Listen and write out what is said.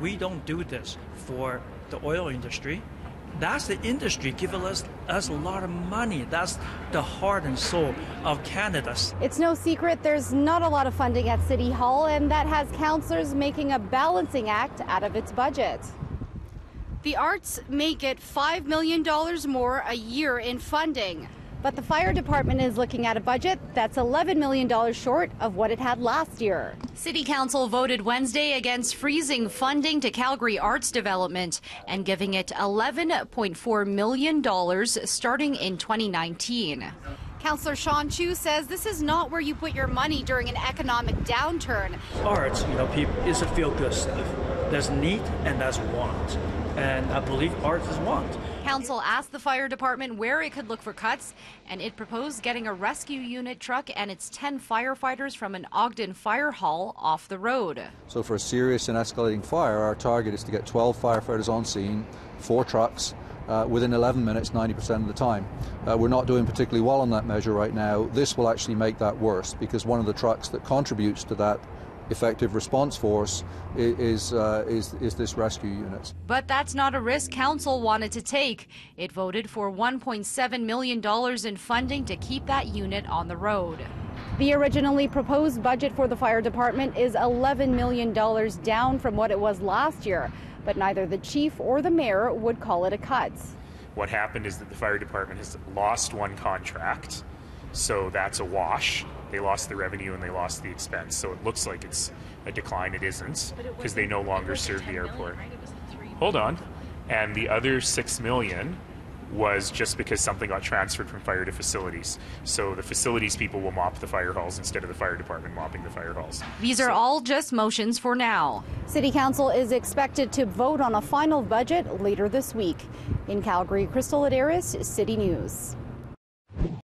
we don't do this for the oil industry. That's the industry giving us a lot of money. That's the heart and soul of Canada. It's no secret there's not a lot of funding at City Hall, and that has councillors making a balancing act out of its budget. The arts may get $5 million more a year in funding, but the fire department is looking at a budget that's $11 million short of what it had last year. City Council voted Wednesday against freezing funding to Calgary arts development and giving it $11.4 million starting in 2019. Councillor Sean Chu says this is not where you put your money during an economic downturn. Arts, is a feel-good stuff. There's need and there's want. And I believe arts is want. Council asked the fire department where it could look for cuts, and it proposed getting a rescue unit truck and its 10 firefighters from an Ogden fire hall off the road. So for a serious and escalating fire, our target is to get 12 firefighters on scene, 4 trucks, within 11 minutes, 90% of the time. We're not doing particularly well on that measure right now. This will actually make that worse, because one of the trucks that contributes to that effective response force is this rescue unit. But that's not a risk Council wanted to take. It voted for $1.7 million in funding to keep that unit on the road. The originally proposed budget for the fire department is $11 million down from what it was last year, but neither the chief or the mayor would call it a cut. What happened is that the fire department has lost one contract, so that's a wash. They lost the revenue and they lost the expense, so it looks like it's a decline. It isn't, because they no longer serve the airport. Hold on. And the other $6 million was just because something got transferred from fire to facilities. So the facilities people will mop the fire halls instead of the fire department mopping the fire halls. These are all just motions for now. City Council is expected to vote on a final budget later this week. In Calgary, Crystal Adaris, City News.